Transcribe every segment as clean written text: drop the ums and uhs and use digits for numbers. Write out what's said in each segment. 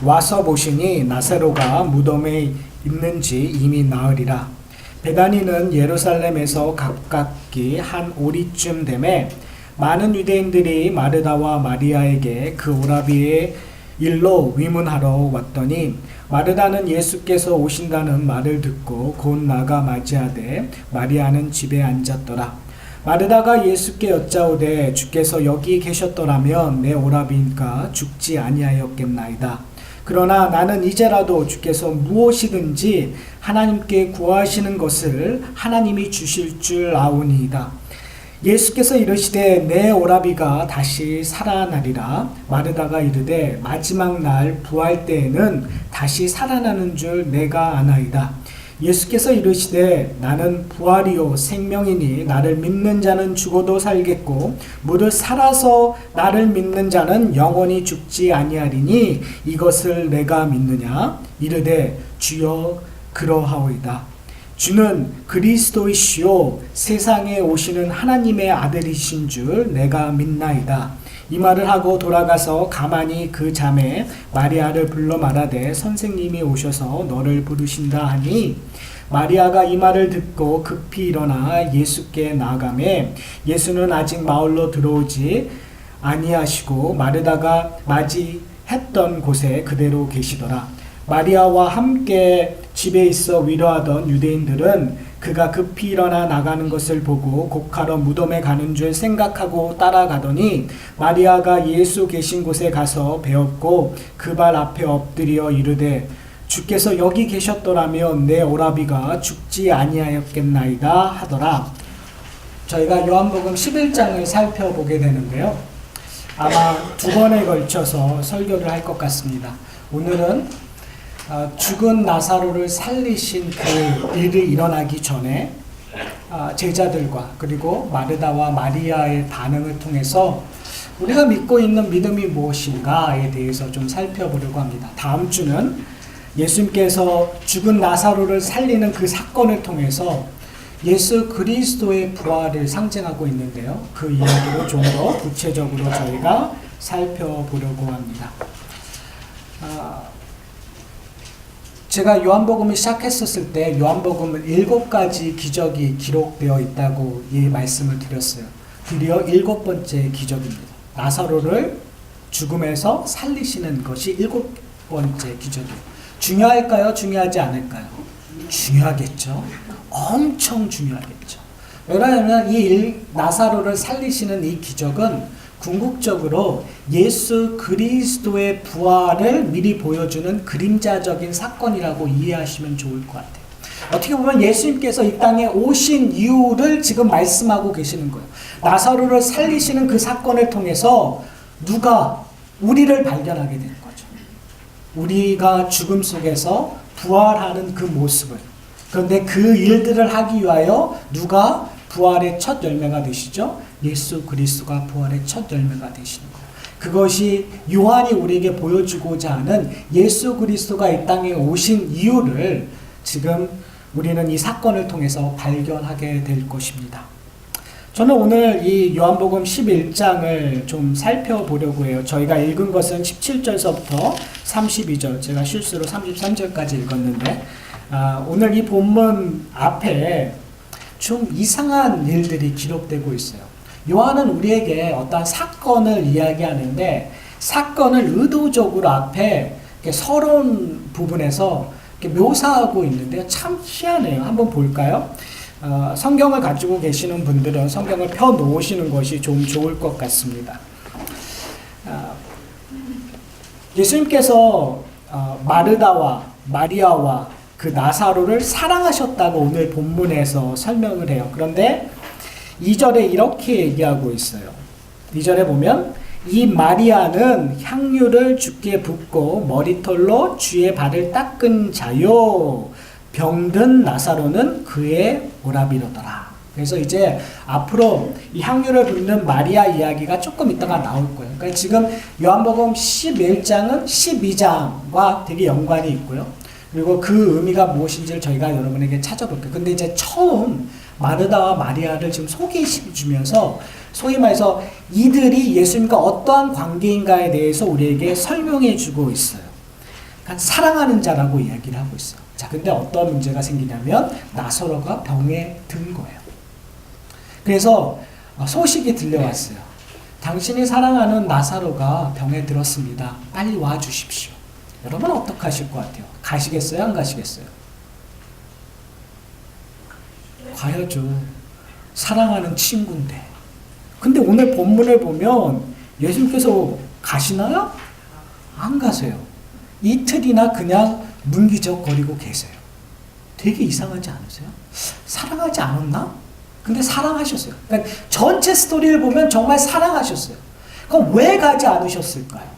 와서 보시니 나사로가 무덤에 있는지 이미 나으리라. 베다니는 예루살렘에서 가깝기 한 오리쯤 되매 많은 유대인들이 마르다와 마리아에게 그 오라비의 일로 위문하러 왔더니 마르다는 예수께서 오신다는 말을 듣고 곧 나가 맞이하되 마리아는 집에 앉았더라. 마르다가 예수께 여짜오되 주께서 여기 계셨더라면 내 오라비가 죽지 아니하였겠나이다. 그러나 나는 이제라도 주께서 무엇이든지 하나님께 구하시는 것을 하나님이 주실 줄 아오니이다. 예수께서 이르시되 내 오라비가 다시 살아나리라. 마르다가 이르되 마지막 날 부활 때에는 다시 살아나는 줄 내가 아나이다. 예수께서 이르시되 나는 부활이요 생명이니 나를 믿는 자는 죽어도 살겠고 무릇 살아서 나를 믿는 자는 영원히 죽지 아니하리니 이것을 내가 믿느냐. 이르되 주여 그러하오이다. 주는 그리스도이시요 세상에 오시는 하나님의 아들이신 줄 내가 믿나이다. 이 말을 하고 돌아가서 가만히 그 자매 마리아를 불러 말하되 선생님이 오셔서 너를 부르신다 하니 마리아가 이 말을 듣고 급히 일어나 예수께 나아가매 예수는 아직 마을로 들어오지 아니하시고 마르다가 맞이했던 곳에 그대로 계시더라. 마리아와 함께 집에 있어 위로하던 유대인들은 그가 급히 일어나 나가는 것을 보고 곡하러 무덤에 가는 줄 생각하고 따라가더니 마리아가 예수 계신 곳에 가서 배웠고 그 발 앞에 엎드려 이르되 주께서 여기 계셨더라면 내 오라비가 죽지 아니하였겠나이다 하더라. 저희가 요한복음 11장을 살펴보게 되는데요. 아마 두 번에 걸쳐서 설교를 할 것 같습니다. 오늘은 죽은 나사로를 살리신 그 일이 일어나기 전에 제자들과 그리고 마르다와 마리아의 반응을 통해서 우리가 믿고 있는 믿음이 무엇인가에 대해서 좀 살펴보려고 합니다. 다음 주는 예수님께서 죽은 나사로를 살리는 그 사건을 통해서 예수 그리스도의 부활을 상징하고 있는데요. 그 이야기를 좀 더 구체적으로 저희가 살펴보려고 합니다. 제가 요한복음을 시작했었을 때 요한복음은 7가지 기적이 기록되어 있다고 이 말씀을 드렸어요. 드디어 7번째 기적입니다. 나사로를 죽음에서 살리시는 것이 7번째 기적이에요. 중요할까요? 중요하지 않을까요? 중요하겠죠. 엄청 중요하겠죠. 왜냐하면 이 나사로를 살리시는 이 기적은 궁극적으로 예수 그리스도의 부활을 미리 보여주는 그림자적인 사건이라고 이해하시면 좋을 것 같아요. 어떻게 보면 예수님께서 이 땅에 오신 이유를 지금 말씀하고 계시는 거예요. 나사로를 살리시는 그 사건을 통해서 누가 우리를 발견하게 되는 거죠. 우리가 죽음 속에서 부활하는 그 모습을. 그런데 그 일들을 하기 위하여 누가 부활의 첫 열매가 되시죠? 예수 그리스도가 부활의 첫 열매가 되시는 거예요. 그것이 요한이 우리에게 보여주고자 하는 예수 그리스도가 이 땅에 오신 이유를 지금 우리는 이 사건을 통해서 발견하게 될 것입니다. 저는 오늘 이 요한복음 11장을 좀 살펴보려고 해요. 저희가 읽은 것은 17절서부터 32절, 제가 실수로 33절까지 읽었는데 오늘 이 본문 앞에 좀 이상한 일들이 기록되고 있어요. 요한은 우리에게 어떤 사건을 이야기하는데 사건을 의도적으로 앞에 서러운 부분에서 묘사하고 있는데요. 참 희한해요. 한번 볼까요? 성경을 가지고 계시는 분들은 성경을 펴 놓으시는 것이 좀 좋을 것 같습니다. 예수님께서 마르다와 마리아와 그 나사로를 사랑하셨다고 오늘 본문에서 설명을 해요. 그런데 2절에 이렇게 얘기하고 있어요. 2절에 보면 이 마리아는 향유를 주께 붓고 머리털로 주의 발을 닦은 자요. 병든 나사로는 그의 오라비로더라. 그래서 이제 앞으로 이 향유를 붓는 마리아 이야기가 조금 있다가 나올 거예요. 그러니까 지금 요한복음 11장은 12장과 되게 연관이 있고요. 그리고 그 의미가 무엇인지를 저희가 여러분에게 찾아볼게요. 근데 이제 처음 마르다와 마리아를 지금 소개해 주면서 소위 말해서 이들이 예수님과 어떠한 관계인가에 대해서 우리에게 설명해 주고 있어요. 사랑하는 자라고 이야기를 하고 있어요. 자, 근데 어떤 문제가 생기냐면 나사로가 병에 든 거예요. 그래서 소식이 들려왔어요. 당신이 사랑하는 나사로가 병에 들었습니다. 빨리 와 주십시오. 여러분 어떻게 하실 것 같아요? 가시겠어요? 안 가시겠어요? 가야죠. 사랑하는 친구인데. 근데 오늘 본문을 보면 예수님께서 가시나요? 안 가세요. 이틀이나 그냥 문기적거리고 계세요. 되게 이상하지 않으세요? 사랑하지 않았나? 근데 사랑하셨어요. 그러니까 전체 스토리를 보면 정말 사랑하셨어요. 그럼 왜 가지 않으셨을까요?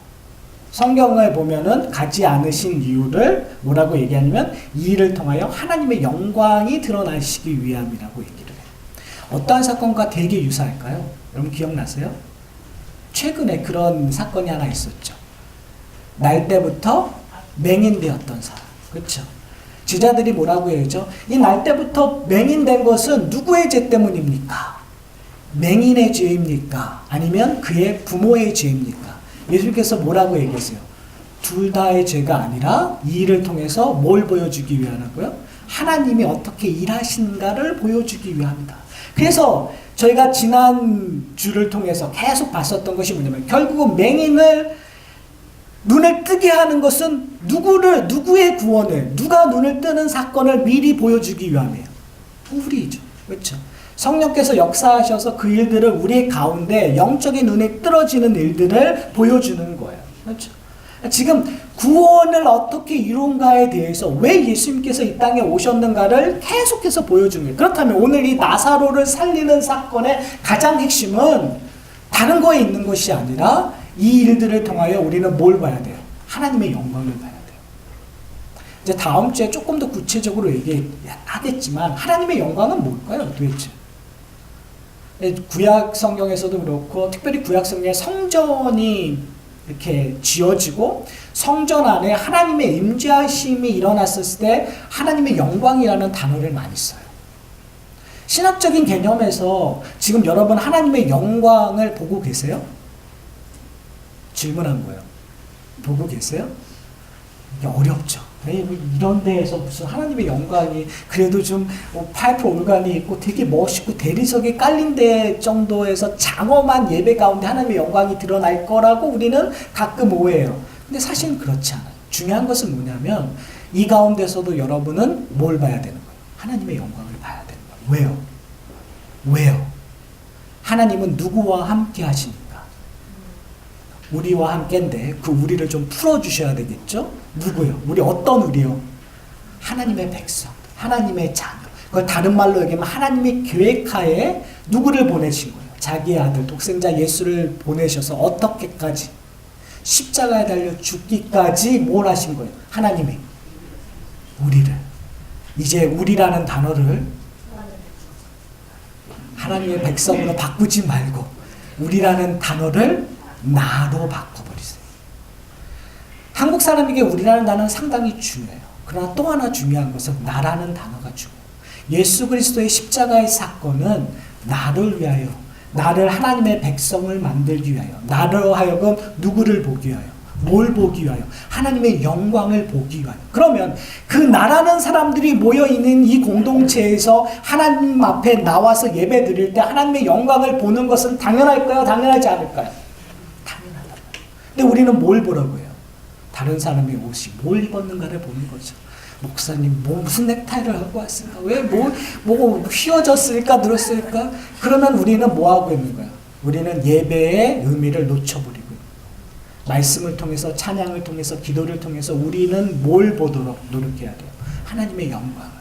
성경을 보면은 가지 않으신 이유를 뭐라고 얘기하냐면 이 일을 통하여 하나님의 영광이 드러나시기 위함이라고 얘기를 해요. 어떠한 사건과 되게 유사할까요? 여러분 기억나세요? 최근에 그런 사건이 하나 있었죠. 날 때부터 맹인되었던 사람. 그렇죠? 지자들이 뭐라고 해야죠? 이 날 때부터 맹인된 것은 누구의 죄 때문입니까? 맹인의 죄입니까? 아니면 그의 부모의 죄입니까? 예수님께서 뭐라고 얘기했어요? 둘 다의 죄가 아니라 이 일을 통해서 뭘 보여주기 위함이고요? 하나님이 어떻게 일하신가를 보여주기 위함이다. 그래서 저희가 지난 주를 통해서 계속 봤었던 것이 뭐냐면 결국은 맹인을 눈을 뜨게 하는 것은 누구의 구원을, 누가 눈을 뜨는 사건을 미리 보여주기 위함이에요. 우리죠. 그렇죠? 성령께서 역사하셔서 그 일들을 우리 가운데 영적인 눈에 뜰어지는 일들을 보여주는 거예요. 그렇죠? 지금 구원을 어떻게 이룬가에 대해서 왜 예수님께서 이 땅에 오셨는가를 계속해서 보여주는 거예요. 그렇다면 오늘 이 나사로를 살리는 사건의 가장 핵심은 다른 거에 있는 것이 아니라 이 일들을 통하여 우리는 뭘 봐야 돼요? 하나님의 영광을 봐야 돼요. 이제 다음 주에 조금 더 구체적으로 얘기하겠지만 하나님의 영광은 뭘까요? 도대체? 구약 성경에서도 그렇고 특별히 구약 성경에 성전이 이렇게 지어지고 성전 안에 하나님의 임재하심이 일어났을 때 하나님의 영광이라는 단어를 많이 써요. 신학적인 개념에서 지금 여러분 하나님의 영광을 보고 계세요? 질문한 거예요. 보고 계세요? 이게 어렵죠. 이런 데에서 무슨 하나님의 영광이 그래도 좀 파이프 올간이 있고 되게 멋있고 대리석이 깔린 데 정도에서 장엄한 예배 가운데 하나님의 영광이 드러날 거라고 우리는 가끔 오해해요. 근데 사실은 그렇지 않아요. 중요한 것은 뭐냐면 이 가운데서도 여러분은 뭘 봐야 되는 거예요? 하나님의 영광을 봐야 되는 거예요. 왜요? 하나님은 누구와 함께 하시니까? 우리와 함께인데 그 우리를 좀 풀어주셔야 되겠죠? 누구요? 우리 어떤 우리요? 하나님의 백성, 하나님의 자녀. 그걸 다른 말로 얘기하면 하나님의 계획하에 누구를 보내신 거예요? 자기의 아들, 독생자 예수를 보내셔서 어떻게까지? 십자가에 달려 죽기까지 뭘 하신 거예요? 하나님이 우리를. 이제 우리라는 단어를 하나님의 백성으로 바꾸지 말고 우리라는 단어를 나로 바꿔버리세요. 한국 사람에게 우리라는 단어는 상당히 중요해요. 그러나 또 하나 중요한 것은 나라는 단어가 중요해요. 예수 그리스도의 십자가의 사건은 나를 위하여, 나를 하나님의 백성을 만들기 위하여, 나로 하여금 누구를 보기 위하여, 뭘 보기 위하여? 하나님의 영광을 보기 위하여. 그러면 그 나라는 사람들이 모여있는 이 공동체에서 하나님 앞에 나와서 예배 드릴 때 하나님의 영광을 보는 것은 당연할까요? 당연하지 않을까요? 근데 우리는 뭘 보라고 해요? 다른 사람의 옷이 뭘 입었는가를 보는 거죠. 목사님 무슨 넥타이를 하고 왔을까? 왜 뭐 휘어졌을까? 늘었을까? 그러면 우리는 뭐 하고 있는 거야? 우리는 예배의 의미를 놓쳐버리고 있는 거야. 말씀을 통해서 찬양을 통해서 기도를 통해서 우리는 뭘 보도록 노력해야 돼요? 하나님의 영광을.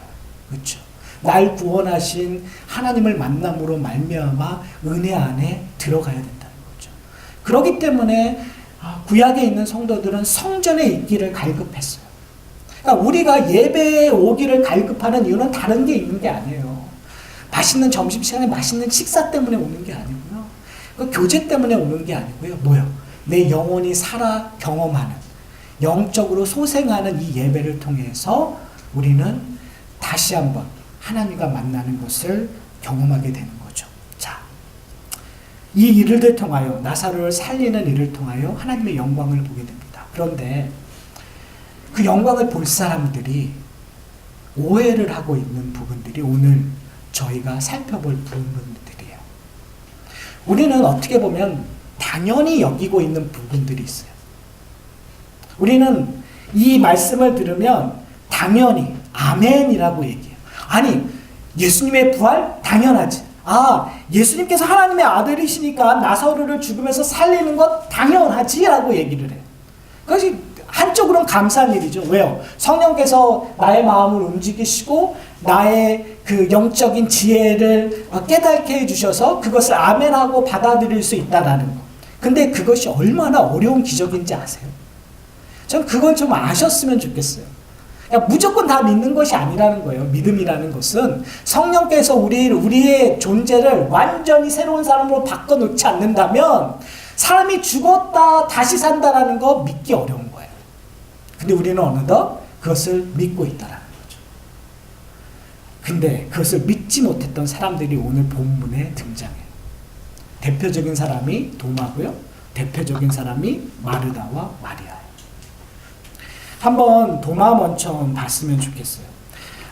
그렇죠? 날 구원하신 하나님을 만남으로 말미암아 은혜 안에 들어가야 된다는 거죠. 그렇기 때문에 구약에 있는 성도들은 성전에 있기를 갈급했어요. 그러니까 우리가 예배에 오기를 갈급하는 이유는 다른 게 있는 게 아니에요. 맛있는 점심시간에 맛있는 식사 때문에 오는 게 아니고요. 그 교제 때문에 오는 게 아니고요. 뭐요? 내 영혼이 살아 경험하는, 영적으로 소생하는 이 예배를 통해서 우리는 다시 한번 하나님과 만나는 것을 경험하게 되는 거죠. 자, 이 일을 통하여 나사로를 살리는 일을 통하여 하나님의 영광을 보게 됩니다. 그런데 그 영광을 볼 사람들이 오해를 하고 있는 부분들이 오늘 저희가 살펴볼 부분들이에요. 우리는 어떻게 보면 당연히 여기고 있는 부분들이 있어요. 우리는 이 말씀을 들으면 당연히 아멘이라고 얘기해요. 아니, 예수님의 부활? 당연하지. 예수님께서 하나님의 아들이시니까 나사로를 죽음에서 살리는 것 당연하지 라고 얘기를 해요. 그것이 한쪽으로는 감사한 일이죠. 왜요? 성령께서 나의 마음을 움직이시고 나의 그 영적인 지혜를 깨닫게 해주셔서 그것을 아멘하고 받아들일 수 있다라는 것. 근데 그것이 얼마나 어려운 기적인지 아세요? 전 그걸 좀 아셨으면 좋겠어요. 그러니까 무조건 다 믿는 것이 아니라는 거예요. 믿음이라는 것은 성령께서 우리의 존재를 완전히 새로운 사람으로 바꿔놓지 않는다면 사람이 죽었다 다시 산다라는 거 믿기 어려운 거예요. 근데 우리는 어느덧 그것을 믿고 있다라는 거죠. 근데 그것을 믿지 못했던 사람들이 오늘 본문에 등장해요. 대표적인 사람이 도마고요. 대표적인 사람이 마르다와 마리아예요. 한번 도마 먼저 봤으면 좋겠어요.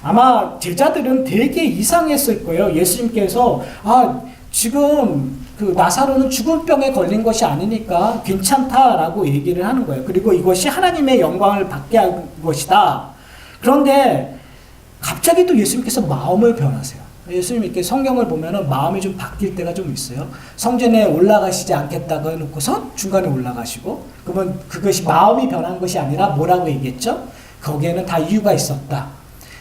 아마 제자들은 되게 이상했을 거예요. 예수님께서 지금 그 나사로는 죽을 병에 걸린 것이 아니니까 괜찮다라고 얘기를 하는 거예요. 그리고 이것이 하나님의 영광을 받게 할 것이다. 그런데 갑자기 또 예수님께서 마음을 변하세요. 예수님 이렇게 성경을 보면은 마음이 좀 바뀔 때가 좀 있어요. 성전에 올라가시지 않겠다고 해놓고서 중간에 올라가시고, 그러면 그것이 마음이 변한 것이 아니라 뭐라고 얘기했죠? 거기에는 다 이유가 있었다.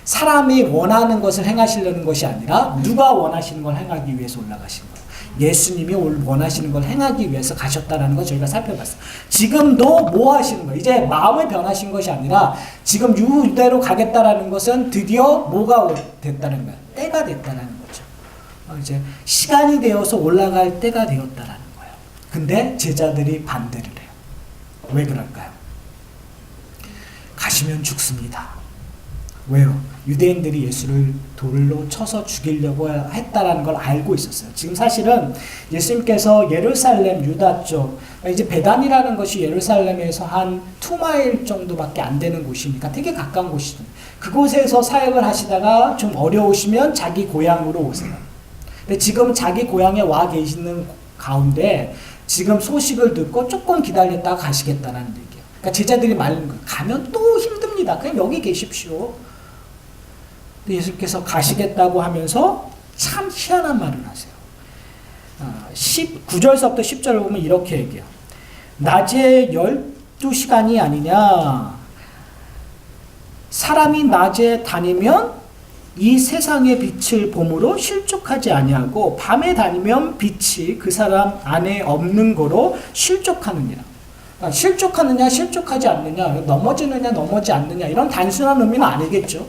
사람이 원하는 것을 행하시려는 것이 아니라 누가 원하시는 걸 행하기 위해서 올라가신 거예요. 예수님이 원하시는 걸 행하기 위해서 가셨다는 거 저희가 살펴봤어요. 지금도 뭐 하시는 거예요? 이제 마음을 변하신 것이 아니라 지금 유대로 가겠다라는 것은 드디어 뭐가 됐다는 거예요? 때가 됐다는 거죠. 이제 시간이 되어서 올라갈 때가 되었다라는 거예요. 근데 제자들이 반대를 해요. 왜 그럴까요? 가시면 죽습니다. 왜요? 유대인들이 예수를 돌로 쳐서 죽이려고 했다라는 걸 알고 있었어요. 지금 사실은 예수님께서 예루살렘 유다 쪽, 이제 베단이라는 것이 예루살렘에서 한 2마일 정도밖에 안 되는 곳이니까 되게 가까운 곳이죠. 그곳에서 사역을 하시다가 좀 어려우시면 자기 고향으로 오세요. 근데 지금 자기 고향에 와 계시는 가운데 지금 소식을 듣고 조금 기다렸다가 가시겠다라는 얘기예요. 그러니까 제자들이 말하는 거예요. 가면 또 힘듭니다. 그냥 여기 계십시오. 예수님께서 가시겠다고 하면서 참 희한한 말을 하세요. 9절서부터 10절을 보면 이렇게 얘기해요. 낮에 12시간이 아니냐. 사람이 낮에 다니면 이 세상의 빛을 봄으로 실족하지 아니하고 밤에 다니면 빛이 그 사람 안에 없는 거로 실족하느니라. 실족하느냐 실족하지 않느냐, 넘어지느냐 넘어지지 않느냐, 이런 단순한 의미는 아니겠죠.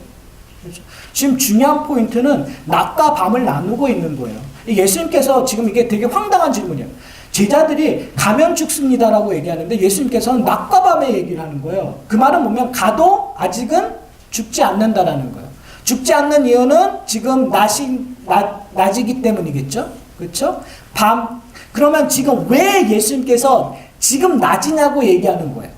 그렇죠? 지금 중요한 포인트는 낮과 밤을 나누고 있는 거예요. 예수님께서 지금 이게 되게 황당한 질문이에요. 제자들이 가면 죽습니다라고 얘기하는데 예수님께서는 낮과 밤에 얘기를 하는 거예요. 그 말은 뭐냐면 가도 아직은 죽지 않는다라는 거예요. 죽지 않는 이유는 지금 낮이기 때문이겠죠. 그렇죠? 밤. 그러면 지금 왜 예수님께서 지금 낮이냐고 얘기하는 거예요.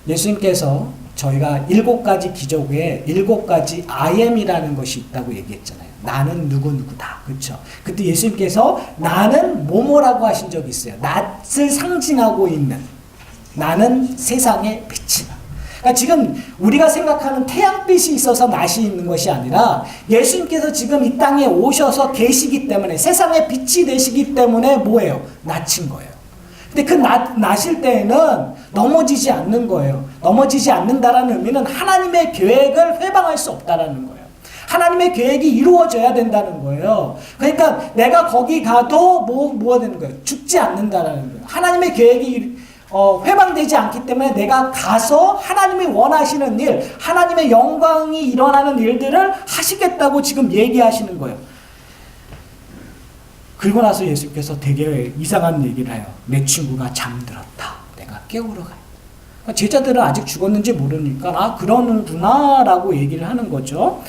예수님께서 저희가 7가지 기적에 7가지 I am이라는 것이 있다고 얘기했잖아요. 나는 누구누구다. 그렇죠? 그때 예수님께서 나는 뭐뭐라고 하신 적이 있어요. 낯을 상징하고 있는 나는 세상의 빛이다. 그러니까 지금 우리가 생각하는 태양빛이 있어서 낯이 있는 것이 아니라 예수님께서 지금 이 땅에 오셔서 계시기 때문에 세상의 빛이 되시기 때문에 뭐예요? 낯인 거예요. 근데 그 나실 때에는 넘어지지 않는 거예요. 넘어지지 않는다라는 의미는 하나님의 계획을 회방할 수 없다라는 거예요. 하나님의 계획이 이루어져야 된다는 거예요. 그러니까 내가 거기 가도 뭐가 되는 거예요? 죽지 않는다라는 거예요. 하나님의 계획이 회방되지 않기 때문에 내가 가서 하나님이 원하시는 일, 하나님의 영광이 일어나는 일들을 하시겠다고 지금 얘기하시는 거예요. 그리고 나서 예수께서 되게 이상한 얘기를 해요. 내 친구가 잠들었다. 내가 깨우러 가요. 제자들은 아직 죽었는지 모르니까 그러는구나 라고 얘기를 하는 거죠.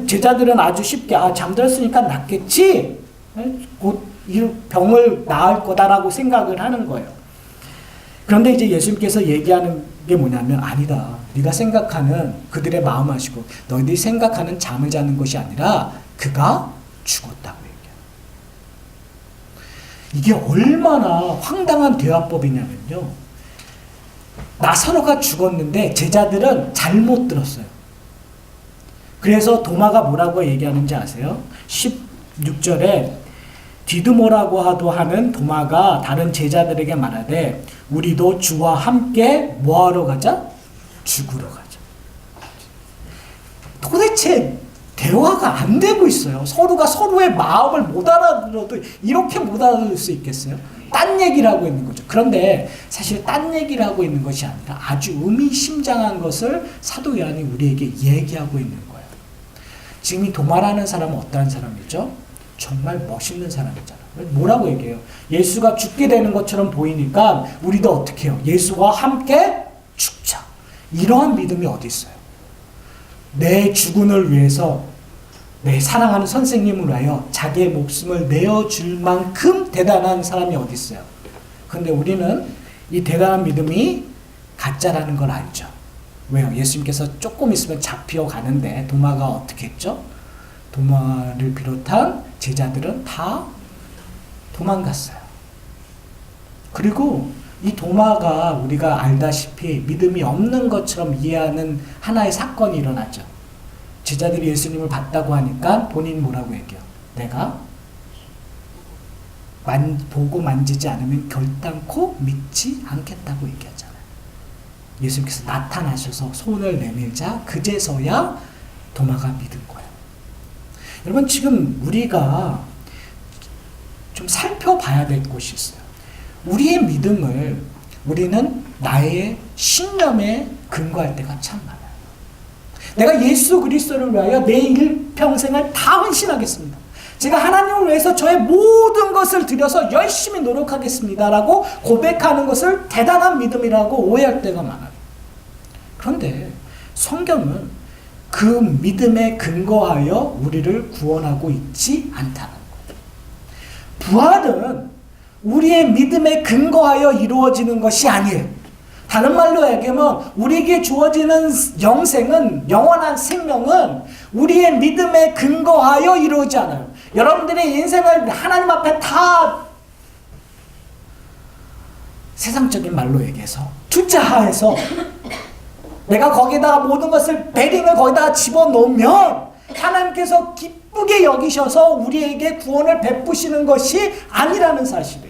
제자들은 아주 쉽게 잠들었으니까 낫겠지. 곧 이 병을 나을 거다라고 생각을 하는 거예요. 그런데 이제 예수님께서 얘기하는 게 뭐냐면 아니다. 네가 생각하는 그들의 마음 아시고 너희들이 생각하는 잠을 자는 것이 아니라 그가 죽었다고 얘기해요. 이게 얼마나 황당한 대화법이냐면요. 나사로가 죽었는데 제자들은 잘못 들었어요. 그래서 도마가 뭐라고 얘기하는지 아세요? 16절에 디두모라고 하는 도마가 다른 제자들에게 말하되 우리도 주와 함께 뭐하러 가자? 죽으러 가자. 도대체 대화가 안 되고 있어요. 서로가 서로의 마음을 못 알아들어도 이렇게 못 알아들을 수 있겠어요? 딴 얘기를 하고 있는 거죠. 그런데 사실 딴 얘기를 하고 있는 것이 아니라 아주 의미심장한 것을 사도 요한이 우리에게 얘기하고 있는 거예요. 지금 이 도마라는 사람은 어떠한 사람이죠? 정말 멋있는 사람이잖아요. 뭐라고 얘기해요? 예수가 죽게 되는 것처럼 보이니까 우리도 어떻게 해요? 예수와 함께 죽자. 이러한 믿음이 어디 있어요? 내 주군을 위해서 내 사랑하는 선생님을 위하여 자기의 목숨을 내어줄 만큼 대단한 사람이 어디 있어요? 그런데 우리는 이 대단한 믿음이 가짜라는 걸 알죠. 왜요? 예수님께서 조금 있으면 잡혀가는데 도마가 어떻게 했죠? 도마를 비롯한 제자들은 다 도망갔어요. 그리고 이 도마가 우리가 알다시피 믿음이 없는 것처럼 이해하는 하나의 사건이 일어나죠. 제자들이 예수님을 봤다고 하니까 본인 뭐라고 얘기해요? 내가 보고 만지지 않으면 결단코 믿지 않겠다고 얘기하잖아요. 예수님께서 나타나셔서 손을 내밀자 그제서야 도마가 믿은 거예요. 여러분 지금 우리가 좀 살펴봐야 될 것이 있어요. 우리의 믿음을 우리는 나의 신념에 근거할 때가 참 많아요. 내가 예수 그리스도를 위하여 내 일평생을 다 헌신하겠습니다. 제가 하나님을 위해서 저의 모든 것을 들여서 열심히 노력하겠습니다라고 고백하는 것을 대단한 믿음이라고 오해할 때가 많아요. 그런데 성경은 그 믿음에 근거하여 우리를 구원하고 있지 않다는 거예요. 부활은 우리의 믿음에 근거하여 이루어지는 것이 아니에요. 다른 말로 얘기하면 우리에게 주어지는 영생은, 영원한 생명은 우리의 믿음에 근거하여 이루어지지 않아요. 여러분들의 인생을 하나님 앞에 다 세상적인 말로 얘기해서 투자해서 내가 거기다가 모든 것을 베딩을 거기다가 집어넣으면 하나님께서 기쁘게 여기셔서 우리에게 구원을 베푸시는 것이 아니라는 사실이에요.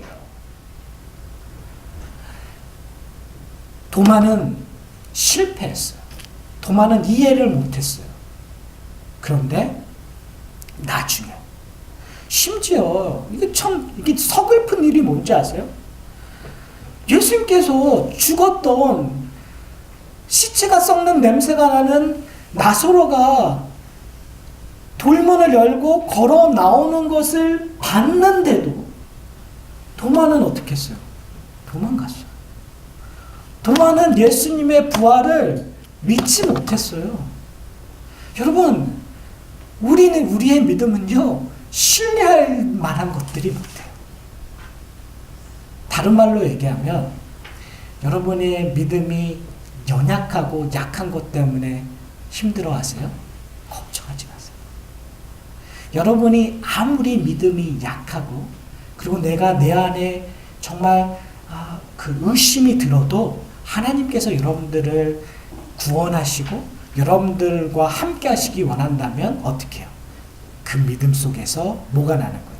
도마는 실패했어요. 도마는 이해를 못했어요. 그런데 나중에 심지어 이게 서글픈 일이 뭔지 아세요? 예수님께서 죽었던 시체가 썩는 냄새가 나는 나사로가 돌문을 열고 걸어 나오는 것을 봤는데도 도마는 어떻게 했어요? 도망갔어요. 도마는 예수님의 부활을 믿지 못했어요. 여러분, 우리의 믿음은요, 신뢰할 만한 것들이 못해요. 다른 말로 얘기하면, 여러분의 믿음이 연약하고 약한 것 때문에 힘들어 하세요? 걱정하지 마세요. 여러분이 아무리 믿음이 약하고, 그리고 내가 내 안에 정말 그 의심이 들어도 하나님께서 여러분들을 구원하시고 여러분들과 함께 하시기 원한다면 어떻게 해요? 그 믿음 속에서 뭐가 나는 거예요?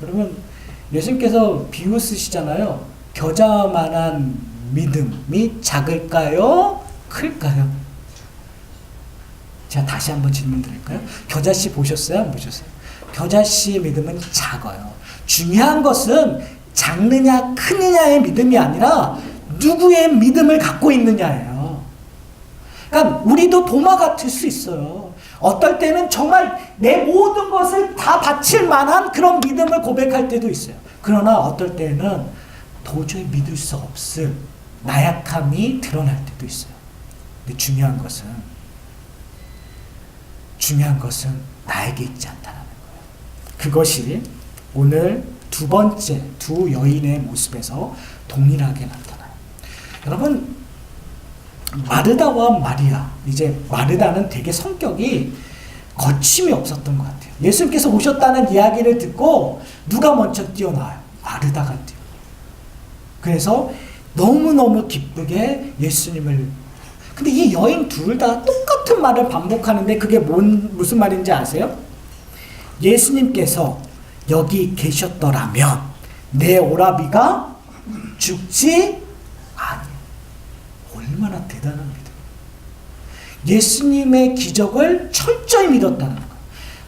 여러분, 예수님께서 비유 쓰시잖아요. 겨자만한 믿음이 작을까요? 클까요? 제가 다시 한번 질문 드릴까요? 겨자씨 보셨어요? 안 보셨어요? 겨자씨의 믿음은 작아요. 중요한 것은 작느냐 크느냐의 믿음이 아니라 누구의 믿음을 갖고 있느냐예요. 그러니까 우리도 도마 같을 수 있어요. 어떨 때는 정말 내 모든 것을 다 바칠 만한 그런 믿음을 고백할 때도 있어요. 그러나 어떨 때는 도저히 믿을 수 없을 나약함이 드러날 때도 있어요. 근데 중요한 것은 나에게 있지 않다는 거예요. 그것이 오늘 두 번째 두 여인의 모습에서 동일하게 나타나요. 여러분, 마르다와 마리아, 이제 마르다는 되게 성격이 거침이 없었던 것 같아요. 예수님께서 오셨다는 이야기를 듣고 누가 먼저 뛰어나와요? 마르다가 뛰어나와요. 그래서 너무너무 기쁘게 예수님을, 근데 이 여인 둘 다 똑같은 말을 반복하는데 그게 무슨 말인지 아세요? 예수님께서 여기 계셨더라면 내 오라비가 죽지 아니요. 얼마나 대단한 믿음. 예수님의 기적을 철저히 믿었다는 거예요.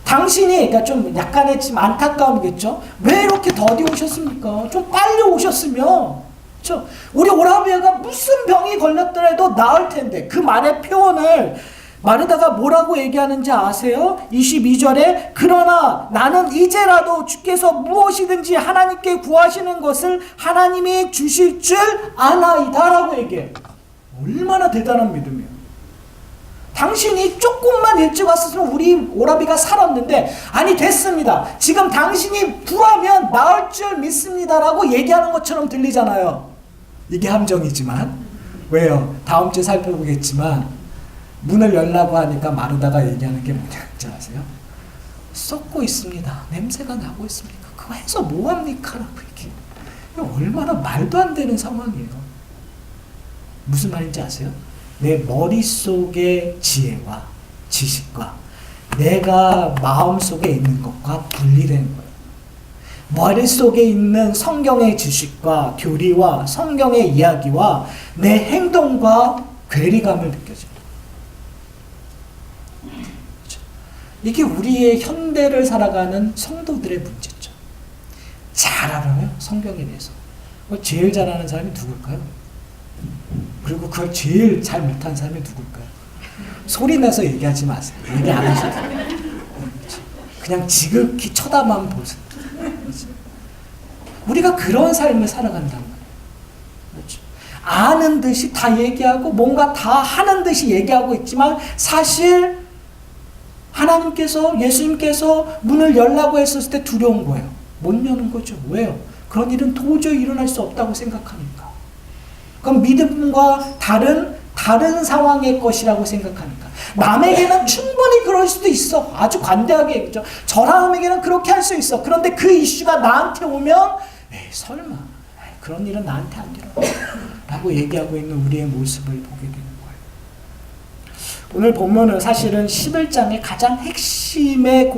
당신이, 그러니까 좀 약간의 지금 안타까움이겠죠. 왜 이렇게 더디 오셨습니까? 좀 빨리 오셨으면, 그렇죠? 우리 오라비아가 무슨 병이 걸렸더라도 나을 텐데. 그 말의 표현을 마르다가 뭐라고 얘기하는지 아세요? 22절에 그러나 나는 이제라도 주께서 무엇이든지 하나님께 구하시는 것을 하나님이 주실 줄 아나이다 라고 얘기해요. 얼마나 대단한 믿음이에요. 당신이 조금만 일찍 왔으면 우리 오라비가 살았는데, 아니 됐습니다. 지금 당신이 구하면 나을 줄 믿습니다 라고 얘기하는 것처럼 들리잖아요. 이게 함정이지만, 왜요? 다음 주에 살펴보겠지만 문을 열라고 하니까 마르다가 얘기하는 게 뭐냐지 아세요? 썩고 있습니다. 냄새가 나고 있습니까? 그거 해서 뭐합니까? 라고 얘기해요. 얼마나 말도 안 되는 상황이에요. 무슨 말인지 아세요? 내 머릿속의 지혜와 지식과 내가 마음속에 있는 것과 분리된 거예요. 머릿속에 있는 성경의 지식과 교리와 성경의 이야기와 내 행동과 괴리감을 느껴져요. 그렇죠? 이게 우리의 현대를 살아가는 성도들의 문제죠. 잘 알아요, 성경에 대해서. 제일 잘 아는 사람이 누굴까요? 그리고 그걸 제일 잘 못하는 사람이 누굴까요? 소리 내서 얘기하지 마세요. 얘기 안 하셔도 돼요. 그냥 지극히 쳐다만 보세요. 우리가 그런 삶을 살아간단 말이에요. 그렇죠? 아는 듯이 다 얘기하고 뭔가 다 하는 듯이 얘기하고 있지만 사실 하나님께서, 예수님께서 문을 열라고 했을 때 두려운 거예요. 못 여는 거죠. 왜요? 그런 일은 도저히 일어날 수 없다고 생각하니까. 그럼 믿음과 다른 상황의 것이라고 생각하니까. 남에게는 충분히 그럴 수도 있어. 아주 관대하게 얘기죠. 저 사람에게는 그렇게 할 수 있어. 그런데 그 이슈가 나한테 오면 에이 설마 그런 일은 나한테 안 일어나 라고 얘기하고 있는 우리의 모습을 보게 되는 거예요. 오늘 본문은 사실은 11장의 가장 핵심의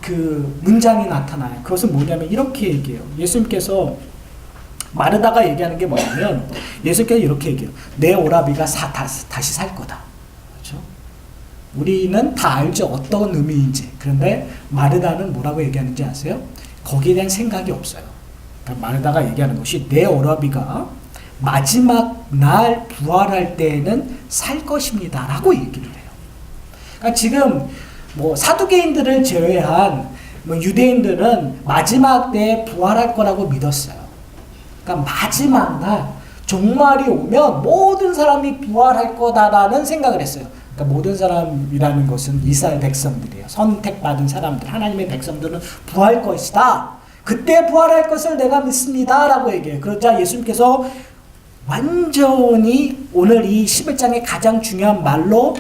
그 문장이 나타나요. 그것은 뭐냐면 이렇게 얘기해요. 예수님께서 마르다가 얘기하는 게 뭐냐면 예수께서 이렇게 얘기해요. 내 오라비가 다시 살 거다. 그렇죠? 우리는 다 알죠. 어떤 의미인지. 그런데 마르다는 뭐라고 얘기하는지 아세요? 거기에 대한 생각이 없어요. 그러니까 마르다가 얘기하는 것이 내 오라비가 마지막 날 부활할 때에는 살 것입니다 라고 얘기를 해요. 그러니까 지금 뭐 사두개인들을 제외한 유대인들은 마지막 때에 부활할 거라고 믿었어요. 그러니까 마지막 날 종말이 오면 모든 사람이 부활할 거다라는 생각을 했어요. 그러니까 모든 사람이라는 것은 이스라엘 백성들이에요. 선택받은 사람들, 하나님의 백성들은 부활할 것이다. 그때 부활할 것을 내가 믿습니다 라고 얘기해요. 그러자 예수님께서 완전히 오늘 이 11장의 가장 중요한 말로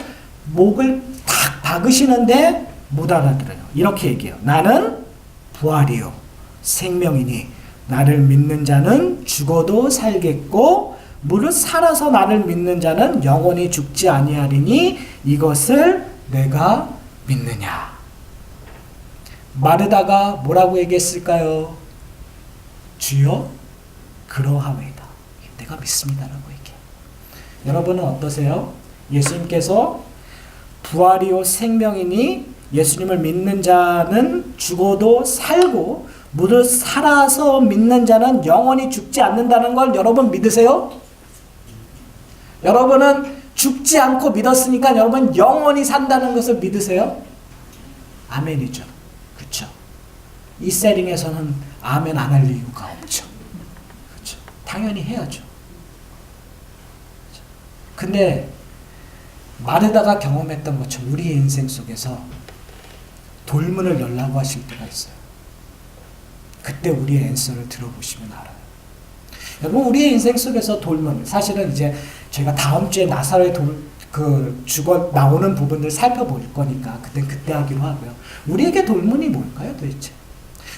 목을 탁 박으시는데 못 알아들어요. 이렇게 얘기해요. 나는 부활이요 생명이니 나를 믿는 자는 죽어도 살겠고 무릇 살아서 나를 믿는 자는 영원히 죽지 아니하리니 이것을 내가 믿느냐. 마르다가 뭐라고 얘기했을까요? 주여 그러하오이다. 내가 믿습니다라고 얘기해요. 여러분은 어떠세요? 예수님께서 부활이요 생명이니 예수님을 믿는 자는 죽어도 살고 무릇 살아서 믿는 자는 영원히 죽지 않는다는 걸 여러분 믿으세요? 여러분은 죽지 않고 믿었으니까 여러분 영원히 산다는 것을 믿으세요? 아멘이죠. 그렇죠? 이 세팅에서는 아멘 안 할 이유가 없죠. 그렇죠? 당연히 해야죠. 근데 마르다가 경험했던 것처럼 우리의 인생 속에서 돌문을 열라고 하실 때가 있어요. 그때 우리의 앤서를 들어보시면 알아요. 여러분, 우리의 인생 속에서 돌문, 사실은 이제 제가 다음 주에 나사로의 죽어 나오는 부분들 살펴볼 거니까 그때 하기로 하고요. 우리에게 돌문이 뭘까요, 도대체?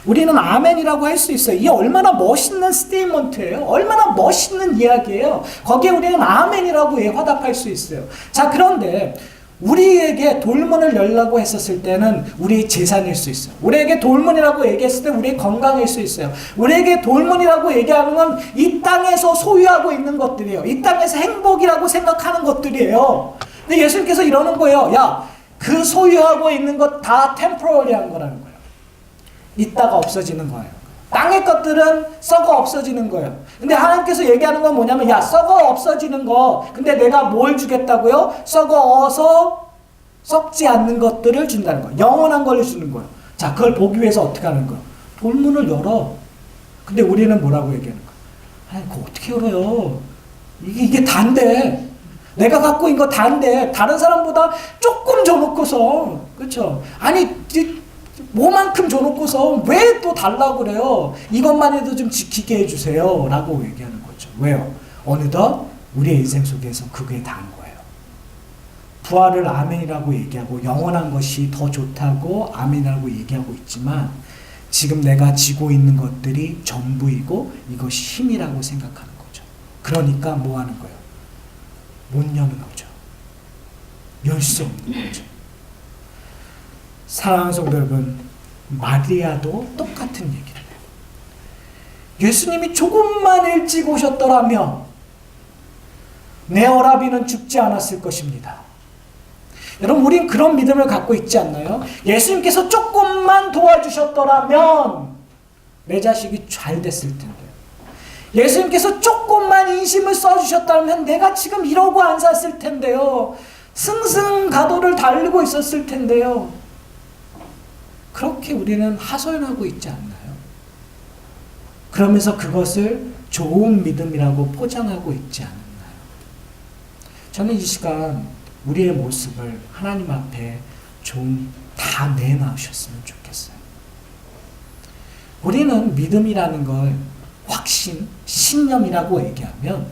우리는 아멘이라고 할 수 있어요. 이게 얼마나 멋있는 스테이트먼트예요. 얼마나 멋있는 이야기예요. 거기에 우리는 아멘이라고 화답할 수 있어요. 자, 그런데 우리에게 돌문을 열라고 했었을 때는 우리의 재산일 수 있어요. 우리에게 돌문이라고 얘기했을 때 우리의 건강일 수 있어요. 우리에게 돌문이라고 얘기하는 건 이 땅에서 소유하고 있는 것들이에요. 이 땅에서 행복이라고 생각하는 것들이에요. 근데 예수님께서 이러는 거예요. 야, 그 소유하고 있는 것 다 템포러리한 거라는 거예요. 있다가 없어지는 거예요. 땅의 것들은 썩어 없어지는 거예요. 근데 하나님께서 얘기하는 건 뭐냐면, 야, 썩어 없어지는 거, 근데 내가 뭘 주겠다고요? 썩어서 썩지 않는 것들을 준다는 거예요. 영원한 걸 주는 거예요. 자, 그걸 보기 위해서 어떻게 하는 거예요? 돌문을 열어. 근데 우리는 뭐라고 얘기하는 거예요? 아니, 그거 어떻게 열어요? 이게 단데. 내가 갖고 있는 거 단데, 다른 사람보다 조금 줘놓고서, 그렇죠? 아니, 뭐만큼 줘놓고서 왜 또 달라고 그래요? 이것만 해도 좀 지키게 해주세요. 라고 얘기하는 거죠. 왜요? 어느덧 우리의 인생 속에서 그게 다인 거예요. 부활을 아멘이라고 얘기하고 영원한 것이 더 좋다고 아멘이라고 얘기하고 있지만 지금 내가 지고 있는 것들이 전부이고 이것이 힘이라고 생각하는 거죠. 그러니까 뭐 하는 거예요? 못 여는 거죠. 열 수 없는 거죠. 사랑하는 성도 여러분, 마리아도 똑같은 얘기를 해요. 예수님이 조금만 일찍 오셨더라면 내 어라비는 죽지 않았을 것입니다. 여러분, 우린 그런 믿음을 갖고 있지 않나요? 예수님께서 조금만 도와주셨더라면 내 자식이 잘 됐을 텐데요. 예수님께서 조금만 인심을 써주셨다면 내가 지금 이러고 안 샀을 텐데요. 승승가도를 달리고 있었을 텐데요. 그렇게 우리는 하소연하고 있지 않나요? 그러면서 그것을 좋은 믿음이라고 포장하고 있지 않나요? 저는 이 시간 우리의 모습을 하나님 앞에 좀 다 내놔주셨으면 좋겠어요. 우리는 믿음이라는 걸 확신, 신념이라고 얘기하면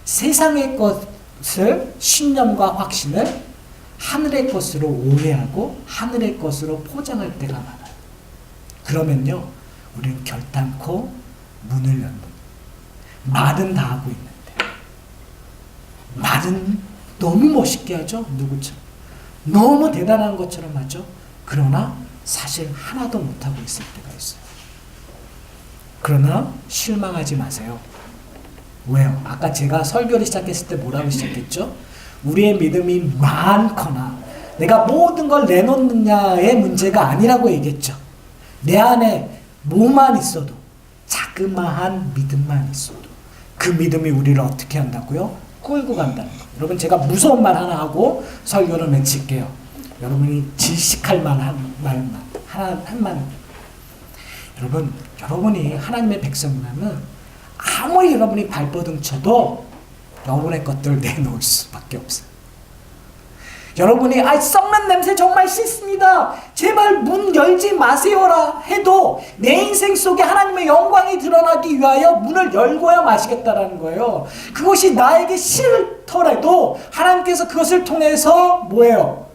세상의 것을, 신념과 확신을 하늘의 것으로 오해하고 하늘의 것으로 포장할 때가 많아요. 그러면요, 우리는 결단코 문을 열는, 말은 다 하고 있는데, 말은 너무 멋있게 하죠. 누구처럼. 너무 대단한 것처럼 하죠. 그러나 사실 하나도 못하고 있을 때가 있어요. 그러나 실망하지 마세요. 왜요? 아까 제가 설교를 시작했을 때 뭐라고 시작했죠? 우리의 믿음이 많거나 내가 모든 걸 내놓느냐의 문제가 아니라고 얘기했죠. 내 안에 뭐만 있어도, 자그마한 믿음만 있어도 그 믿음이 우리를 어떻게 한다고요? 끌고 간다는 거. 여러분, 제가 무서운 말 하나 하고 설교를 마칠게요. 여러분이 질식할 만한 말만 한만. 여러분, 여러분이 하나님의 백성이라면 아무리 여러분이 발버둥 쳐도 여러분의 것들을 내놓을 수밖에 없어요. 여러분이 썩는 냄새 정말 싫습니다. 제발 문 열지 마세요라 해도 내 인생 속에 하나님의 영광이 드러나기 위하여 문을 열고야 마시겠다라는 거예요. 그것이 나에게 싫더라도 하나님께서 그것을 통해서 뭐예요?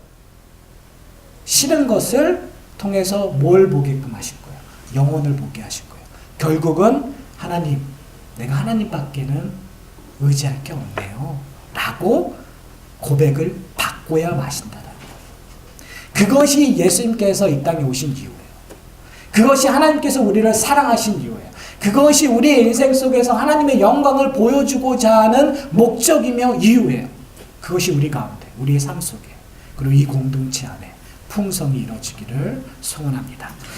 싫은 것을 통해서 뭘 보게끔 하실 거예요? 영혼을 보게 하실 거예요. 결국은 하나님, 내가 하나님밖에는 의지할 게 없네요. 라고 고백을 받고야 마신다는 거예요. 그것이 예수님께서 이 땅에 오신 이유예요. 그것이 하나님께서 우리를 사랑하신 이유예요. 그것이 우리의 인생 속에서 하나님의 영광을 보여주고자 하는 목적이며 이유예요. 그것이 우리 가운데, 우리의 삶 속에, 그리고 이 공동체 안에 풍성이 이루어지기를 소원합니다.